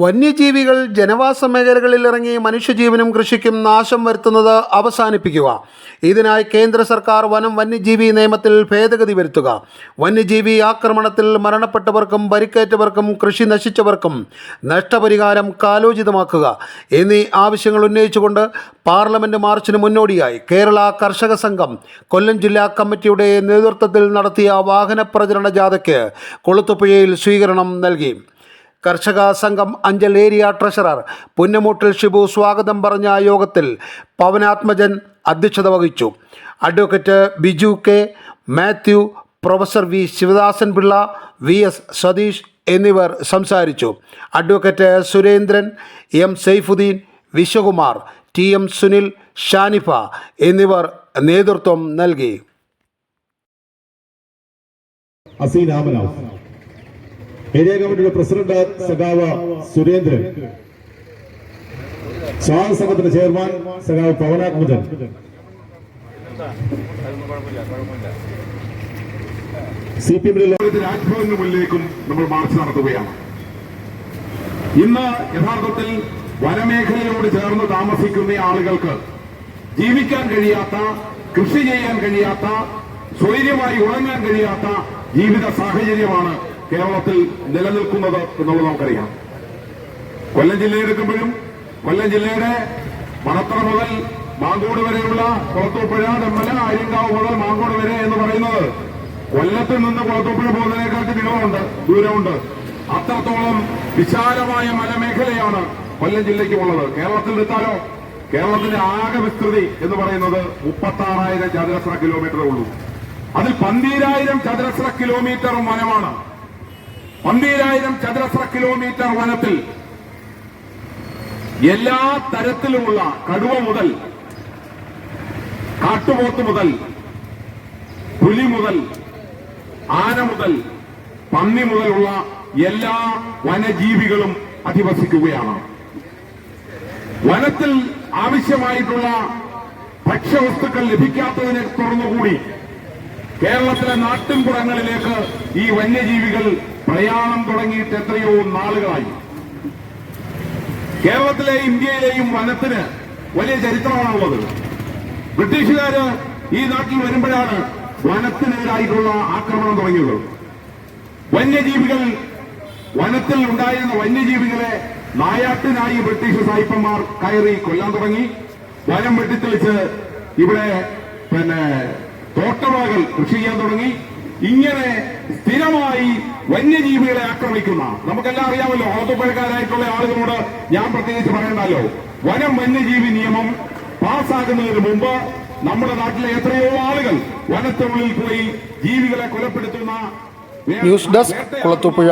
വന്യജീവികൾ ജനവാസ മേഖലകളിൽ ഇറങ്ങി മനുഷ്യജീവനും കൃഷിക്കും നാശം വരുത്തുന്നത് അവസാനിപ്പിക്കുക. ഇതിനായി കേന്ദ്ര സർക്കാർ വന്യജീവി നിയമത്തിൽ ഭേദഗതി വരുത്തുക. വന്യജീവി ആക്രമണത്തിൽ മരണപ്പെട്ടവർക്കും പരിക്കേറ്റവർക്കും കൃഷി നശിച്ചവർക്കും നഷ്ടപരിഹാരം കാലോചിതമാക്കുക എന്നീ ആവശ്യങ്ങൾ ഉന്നയിച്ചുകൊണ്ട് പാർലമെൻറ്റ് മാർച്ചിന് മുന്നോടിയായി കേരള കർഷക സംഘം കൊല്ലം ജില്ലാ കമ്മിറ്റിയുടെ നേതൃത്വത്തിൽ നടത്തിയ വാഹന പ്രചരണ ജാഥയ്ക്ക് കൊളുത്തുപുഴയിൽ സ്വീകരണം നൽകി. കർഷക സംഘം അഞ്ചൽ ഏരിയ ട്രഷറർ പുന്നമൂട്ടിൽ ഷിബു സ്വാഗതം പറഞ്ഞ യോഗത്തിൽ പവനാത്മജൻ അധ്യക്ഷത വഹിച്ചു. Advocate Biju K, Mathew, professor V Sivadasan Pillai, V S Satheesh എന്നിവർ സംസാരിച്ചു. Advocate Surendran, M Saifuddin, Viswakumar, T M Sunil, Shanifa എന്നിവർ നേതൃത്വം നൽകി. ഏരിയ കമ്മിറ്റിയുടെ പ്രസിഡന്റ് സഖാവ് സുരേന്ദ്രൻ, സ്വാഗത സംഘത്തിന്റെ ചെയർമാൻ സഖാവ് പവനാത്മജൻ, CPM രാജ്ഭവന് മുന്നിലേക്കും നമ്മൾ മാർച്ച് നടത്തുകയാണ്. ഇന്ന് യഥാർത്ഥത്തിൽ വനമേഖലയോട് ചേർന്ന് താമസിക്കുന്ന ആളുകൾക്ക് ജീവിക്കാൻ കഴിയാത്ത, കൃഷി ചെയ്യാൻ കഴിയാത്ത, സ്വൈര്യമായി ഉറങ്ങാൻ കഴിയാത്ത ജീവിത സാഹചര്യമാണ് കേരളത്തിൽ നിലനിൽക്കുന്നത് എന്നുള്ളത് നമുക്കറിയാം. കൊല്ലം ജില്ലയെടുക്കുമ്പോഴും കൊല്ലം ജില്ലയുടെ മണത്തറ മുതൽ മാങ്കോട് വരെയുള്ള കുളത്തൂപ്പുഴ, തെമ്മല, ആര്യങ്കാവ് മുതൽ മാങ്കോട് വരെ എന്ന് പറയുന്നത് കൊല്ലത്തിൽ നിന്ന് കുളത്തൂപ്പുഴ പോകുന്നതിനേക്കാൾ ദൂരമുണ്ട്. അത്രത്തോളം വിശാലമായ മലമേഖലയാണ് കൊല്ലം ജില്ലയ്ക്കുമുള്ളത്. കേരളത്തിൽ എടുത്താലോ, കേരളത്തിന്റെ ആകെ വിസ്തൃതി എന്ന് പറയുന്നത് 36,000 ചതുരശ്ര കിലോമീറ്ററേ ഉള്ളൂ. അതിൽ 12,000 ചതുരശ്ര കിലോമീറ്റർ വനമാണ്. 12,000 ചതുരശ്ര കിലോമീറ്റർ വനത്തിൽ എല്ലാ തരത്തിലുമുള്ള കടുവ മുതൽ, കാട്ടുപോത്ത് മുതൽ, പുലി മുതൽ, ആന മുതൽ, പന്നി മുതലുള്ള എല്ലാ വനജീവികളും അധിവസിക്കുകയാണ്. വനത്തിൽ ആവശ്യമായിട്ടുള്ള ഭക്ഷ്യവസ്തുക്കൾ ലഭിക്കാത്തതിനെ തുടർന്നുകൂടി കേരളത്തിലെ നാട്ടിൻപുറങ്ങളിലേക്ക് ഈ വന്യജീവികൾ പ്രയാണം തുടങ്ങിയിട്ട് എത്രയോ നാളുകളായി. കേരളത്തിലെ, ഇന്ത്യയിലെയും വനത്തിന് വലിയ ചരിത്രമാണുള്ളത്. ബ്രിട്ടീഷുകാര് ഈ നാട്ടിൽ വരുമ്പോഴാണ് വനത്തിനെതിരായിട്ടുള്ള ആക്രമണം തുടങ്ങിയത്. വന്യജീവികൾ, വനത്തിൽ ഉണ്ടായിരുന്ന വന്യജീവികളെ നായാട്ടിനായി ബ്രിട്ടീഷ് സായിപ്പന്മാർ കയറി കൊല്ലാൻ തുടങ്ങി. വനം വെട്ടിത്തെളിച്ച് ഇവിടെ തോട്ടവിളകൾ കൃഷി ചെയ്യാൻ തുടങ്ങി. ഇങ്ങനെ സ്ഥിരമായി വന്യജീവികളെ ആക്രമിക്കുന്ന, നമുക്കെല്ലാം അറിയാമല്ലോ, ഓത്തുപഴക്കാരായിട്ടുള്ള ആളുകളോട് ഞാൻ പ്രത്യേകിച്ച് പറയണ്ടല്ലോ, വനം വന്യജീവി നിയമം പാസ്സാകുന്നതിന് മുമ്പ് നമ്മുടെ നാട്ടിലെ എത്രയോ ആളുകൾ വനത്തിനുള്ളിൽ പോയി ജീവികളെ കൊലപ്പെടുത്തുന്ന ന്യൂസ് ഡെസ്ക്, കൊളുത്തുപുഴ.